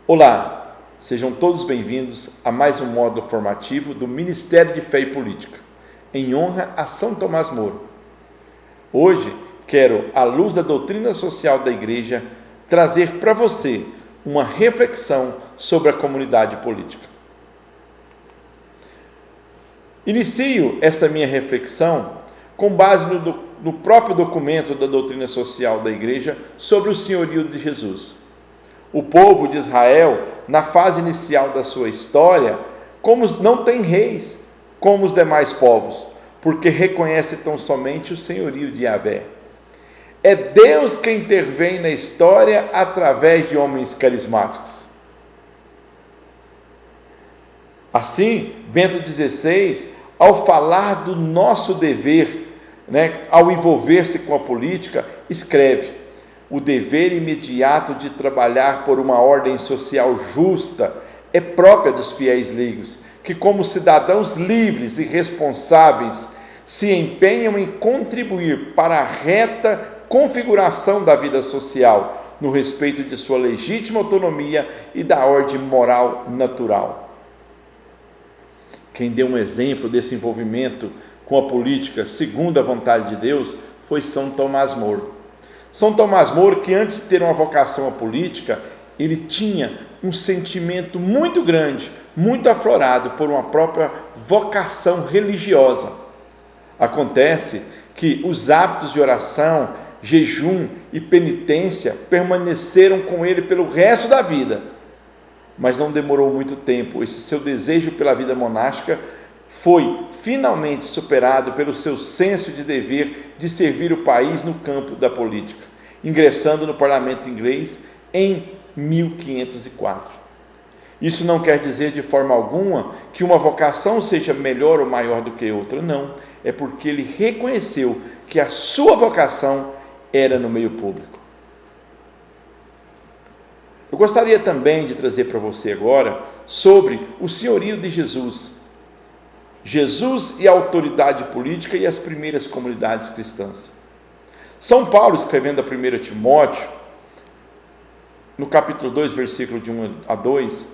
Olá, sejam todos bem-vindos a mais um módulo formativo do Ministério de Fé e Política, em honra a São Tomás Moro. Hoje, quero, à luz da doutrina social da Igreja, trazer para você uma reflexão sobre a comunidade política. Inicio esta minha reflexão com base no próprio documento da doutrina social da Igreja sobre o senhorio de Jesus. O povo de Israel, na fase inicial da sua história, não tem reis como os demais povos, porque reconhece tão somente o senhorio de Yahvé. É Deus quem intervém na história através de homens carismáticos. Assim, Bento XVI, ao falar do nosso dever, ao envolver-se com a política, escreve: o dever imediato de trabalhar por uma ordem social justa é própria dos fiéis leigos, que, como cidadãos livres e responsáveis, se empenham em contribuir para a reta configuração da vida social, no respeito de sua legítima autonomia e da ordem moral natural. Quem deu um exemplo desse envolvimento com a política segundo a vontade de Deus foi São Tomás Moro. São Tomás Moro, que antes de ter uma vocação à política, ele tinha um sentimento muito grande, muito aflorado por uma própria vocação religiosa. Acontece que os hábitos de oração, jejum e penitência permaneceram com ele pelo resto da vida, mas não demorou muito tempo. Esse seu desejo pela vida monástica foi finalmente superado pelo seu senso de dever de servir o país no campo da política, ingressando no parlamento inglês em 1504. Isso não quer dizer de forma alguma que uma vocação seja melhor ou maior do que outra, não. É porque ele reconheceu que a sua vocação era no meio público. Eu gostaria também de trazer para você agora sobre o senhorio de Jesus e a autoridade política e as primeiras comunidades cristãs. São Paulo, escrevendo a 1 Timóteo, no capítulo 2, versículo de 1 a 2,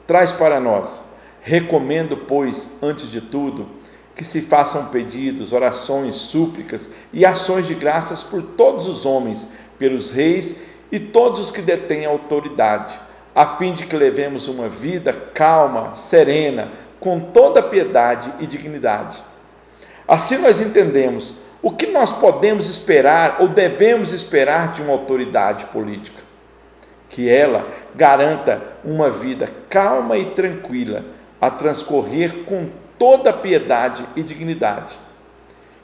traz para nós: recomendo, pois, antes de tudo, que se façam pedidos, orações, súplicas e ações de graças por todos os homens, pelos reis e todos os que detêm autoridade, a fim de que levemos uma vida calma, serena, com toda piedade e dignidade. Assim nós entendemos o que nós podemos esperar ou devemos esperar de uma autoridade política: que ela garanta uma vida calma e tranquila, a transcorrer com toda piedade e dignidade,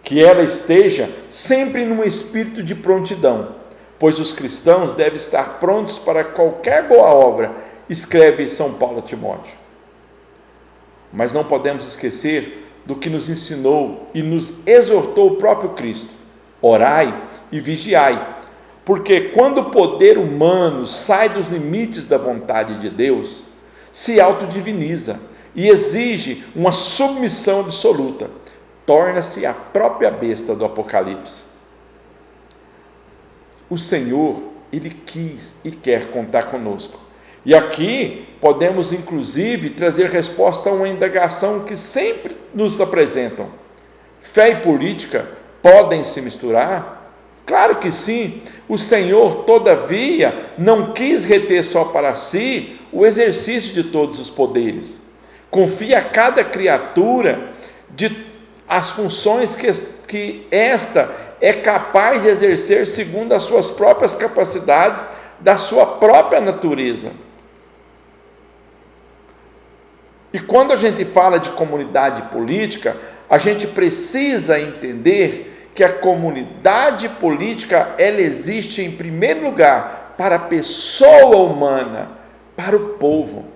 que ela esteja sempre num espírito de prontidão, pois os cristãos devem estar prontos para qualquer boa obra, escreve São Paulo a Timóteo. Mas não podemos esquecer do que nos ensinou e nos exortou o próprio Cristo: orai e vigiai, porque quando o poder humano sai dos limites da vontade de Deus, se autodiviniza e exige uma submissão absoluta, torna-se a própria besta do Apocalipse. O Senhor, Ele quis e quer contar conosco. E aqui podemos, inclusive, trazer resposta a uma indagação que sempre nos apresentam: fé e política podem se misturar? Claro que sim. O Senhor, todavia, não quis reter só para si o exercício de todos os poderes. Confia a cada criatura as funções que esta é capaz de exercer segundo as suas próprias capacidades, da sua própria natureza. E quando a gente fala de comunidade política, a gente precisa entender que a comunidade política, ela existe em primeiro lugar para a pessoa humana, para o povo.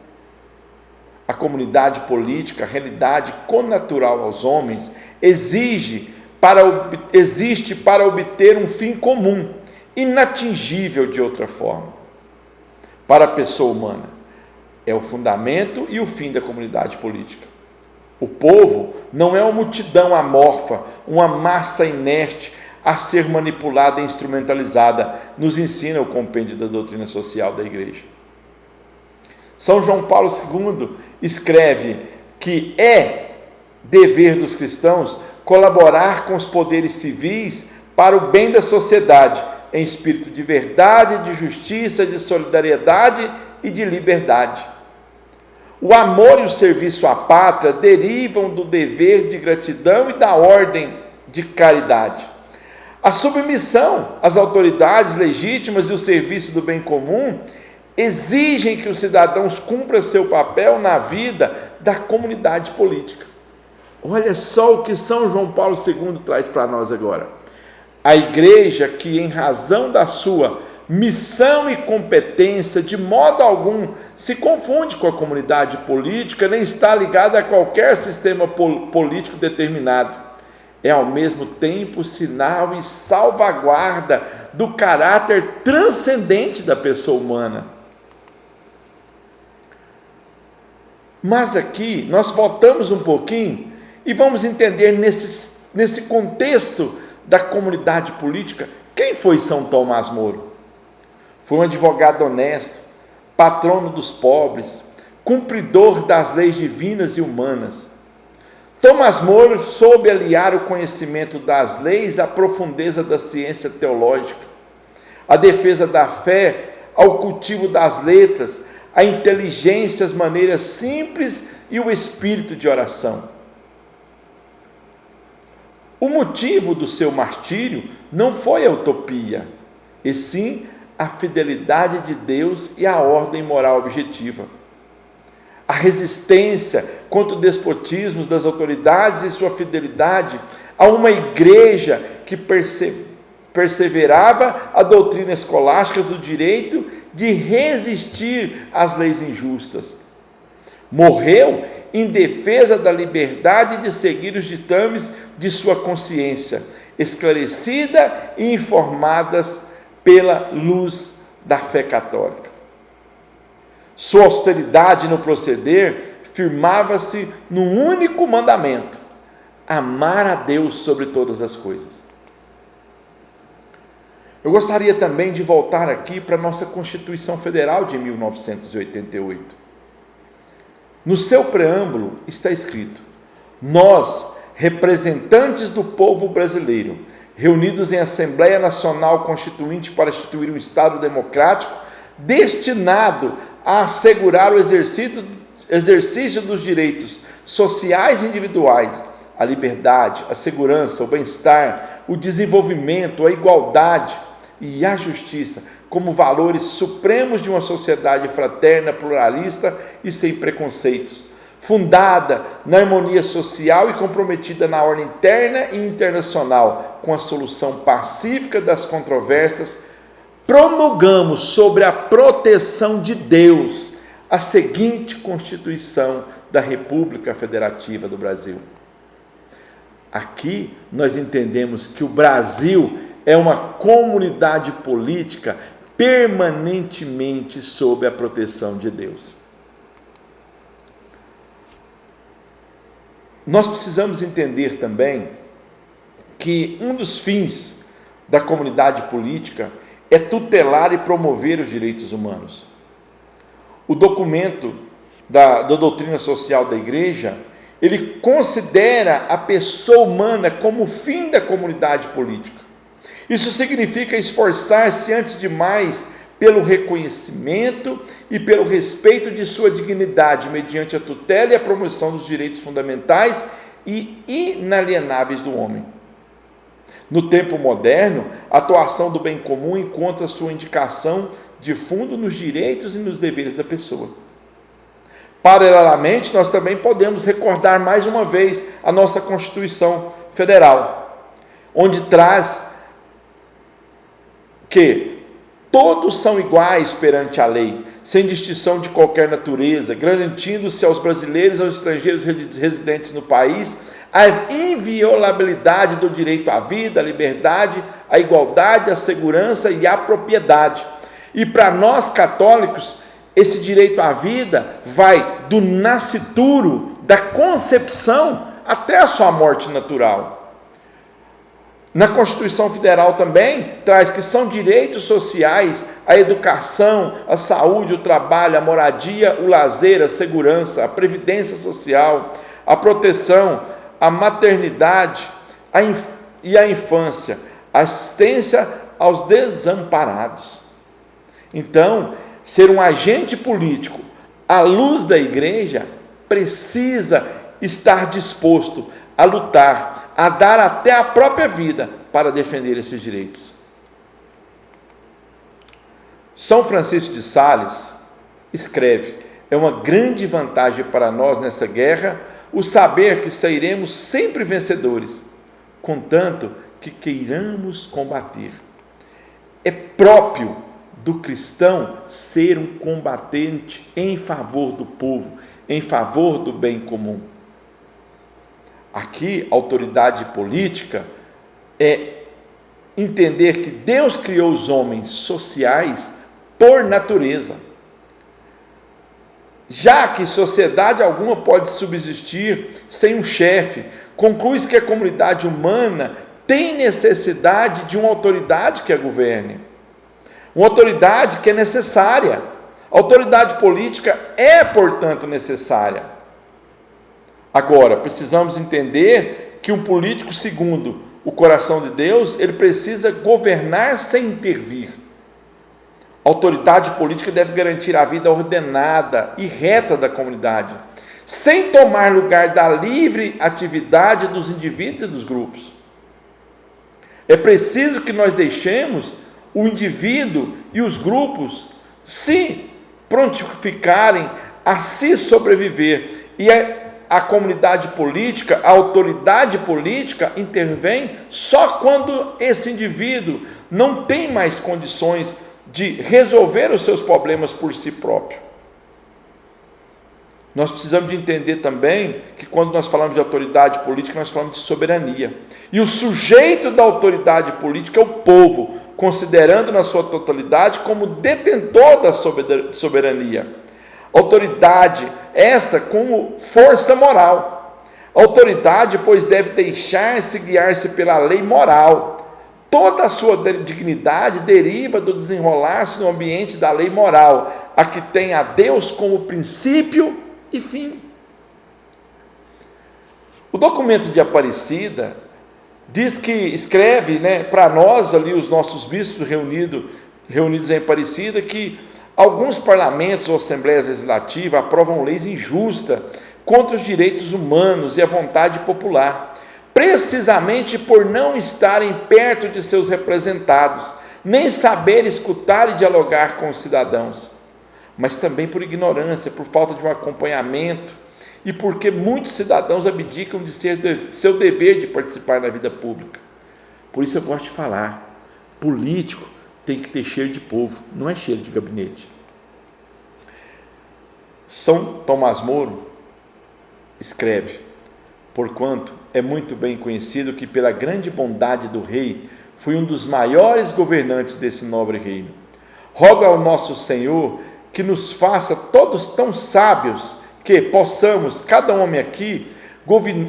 A comunidade política, a realidade connatural aos homens, existe para obter um fim comum, inatingível de outra forma. Para a pessoa humana, é o fundamento e o fim da comunidade política. O povo não é uma multidão amorfa, uma massa inerte a ser manipulada e instrumentalizada, nos ensina o compêndio da doutrina social da Igreja. São João Paulo II escreve que é dever dos cristãos colaborar com os poderes civis para o bem da sociedade, em espírito de verdade, de justiça, de solidariedade e de liberdade. O amor e o serviço à pátria derivam do dever de gratidão e da ordem de caridade. A submissão às autoridades legítimas e o serviço do bem comum exigem que os cidadãos cumpram seu papel na vida da comunidade política. Olha só o que São João Paulo II traz para nós agora. A igreja que, em razão da sua missão e competência, de modo algum se confunde com a comunidade política, nem está ligada a qualquer sistema político determinado. É ao mesmo tempo sinal e salvaguarda do caráter transcendente da pessoa humana. Mas aqui nós voltamos um pouquinho e vamos entender nesse contexto da comunidade política, quem foi São Tomás Moro? Foi um advogado honesto, patrono dos pobres, cumpridor das leis divinas e humanas. Tomás Moro soube aliar o conhecimento das leis à profundeza da ciência teológica, a defesa da fé ao cultivo das letras, a inteligência, as maneiras simples e o espírito de oração. O motivo do seu martírio não foi a utopia, e sim a fidelidade de Deus e a ordem moral objetiva. A resistência contra o despotismo das autoridades e sua fidelidade a uma igreja que perseverava a doutrina escolástica do direito de resistir às leis injustas. Morreu em defesa da liberdade de seguir os ditames de sua consciência, esclarecida e informadas pela luz da fé católica. Sua austeridade no proceder firmava-se num único mandamento: amar a Deus sobre todas as coisas. Eu gostaria também de voltar aqui para a nossa Constituição Federal de 1988. No seu preâmbulo está escrito: nós, representantes do povo brasileiro, reunidos em Assembleia Nacional Constituinte para instituir um Estado democrático, destinado a assegurar o exercício dos direitos sociais e individuais, a liberdade, a segurança, o bem-estar, o desenvolvimento, a igualdade e a justiça, como valores supremos de uma sociedade fraterna, pluralista e sem preconceitos, fundada na harmonia social e comprometida na ordem interna e internacional, com a solução pacífica das controvérsias, promulgamos sobre a proteção de Deus a seguinte Constituição da República Federativa do Brasil. Aqui nós entendemos que o Brasil é uma comunidade política permanentemente sob a proteção de Deus. Nós precisamos entender também que um dos fins da comunidade política é tutelar e promover os direitos humanos. O documento da doutrina social da Igreja, ele considera a pessoa humana como o fim da comunidade política. Isso significa esforçar-se, antes de mais, pelo reconhecimento e pelo respeito de sua dignidade, mediante a tutela e a promoção dos direitos fundamentais e inalienáveis do homem. No tempo moderno, a atuação do bem comum encontra sua indicação de fundo nos direitos e nos deveres da pessoa. Paralelamente, nós também podemos recordar mais uma vez a nossa Constituição Federal, onde traz que todos são iguais perante a lei, sem distinção de qualquer natureza, garantindo-se aos brasileiros e aos estrangeiros residentes no país a inviolabilidade do direito à vida, à liberdade, à igualdade, à segurança e à propriedade. E para nós católicos, esse direito à vida vai do nascituro, da concepção, até a sua morte natural. Na Constituição Federal também traz que são direitos sociais a educação, a saúde, o trabalho, a moradia, o lazer, a segurança, a previdência social, a proteção, a maternidade e a infância, a assistência aos desamparados. Então, ser um agente político à luz da igreja precisa estar disposto a lutar, a dar até a própria vida para defender esses direitos. São Francisco de Sales escreve: é uma grande vantagem para nós nessa guerra o saber que sairemos sempre vencedores, contanto que queiramos combater. É próprio do cristão ser um combatente em favor do povo, em favor do bem comum. Aqui, a autoridade política é entender que Deus criou os homens sociais por natureza. Já que sociedade alguma pode subsistir sem um chefe, conclui-se que a comunidade humana tem necessidade de uma autoridade que a governe. Uma autoridade que é necessária. A autoridade política é, portanto, necessária. Agora, precisamos entender que um político, segundo o coração de Deus, ele precisa governar sem intervir. A autoridade política deve garantir a vida ordenada e reta da comunidade, sem tomar lugar da livre atividade dos indivíduos e dos grupos. É preciso que nós deixemos o indivíduo e os grupos se prontificarem a se sobreviver, e a comunidade política, a autoridade política intervém só quando esse indivíduo não tem mais condições de resolver os seus problemas por si próprio. Nós precisamos de entender também que quando nós falamos de autoridade política, nós falamos de soberania. E o sujeito da autoridade política é o povo, considerando na sua totalidade como detentor da soberania. Autoridade esta como força moral. Autoridade, pois, deve deixar-se guiar-se pela lei moral. Toda a sua dignidade deriva do desenrolar-se no ambiente da lei moral, a que tem a Deus como princípio e fim. O documento de Aparecida diz que escreve, para nós ali, os nossos bispos reunidos em Aparecida, que alguns parlamentos ou assembleias legislativas aprovam leis injustas contra os direitos humanos e a vontade popular, precisamente por não estarem perto de seus representados, nem saber escutar e dialogar com os cidadãos, mas também por ignorância, por falta de um acompanhamento e porque muitos cidadãos abdicam de seu dever de participar da vida pública. Por isso eu gosto de falar, político tem que ter cheiro de povo, não é cheiro de gabinete. São Tomás Moro escreve: porquanto é muito bem conhecido que pela grande bondade do rei fui um dos maiores governantes desse nobre reino. Rogo ao nosso Senhor que nos faça todos tão sábios que possamos, cada homem aqui,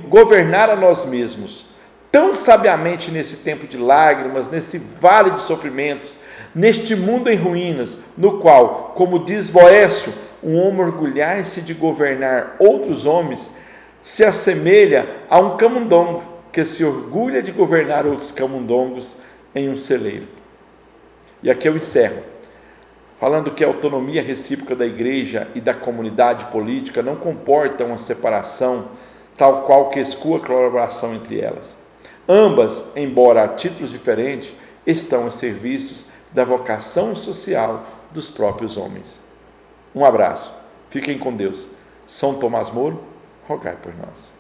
governar a nós mesmos, tão sabiamente nesse tempo de lágrimas, nesse vale de sofrimentos, neste mundo em ruínas, no qual, como diz Boécio, um homem orgulhar-se de governar outros homens se assemelha a um camundongo que se orgulha de governar outros camundongos em um celeiro. E aqui eu encerro, falando que a autonomia recíproca da igreja e da comunidade política não comporta uma separação tal qual que exclua a colaboração entre elas. Ambas, embora a títulos diferentes, estão a serviço da vocação social dos próprios homens. Um abraço, fiquem com Deus. São Tomás Moro, rogai por nós.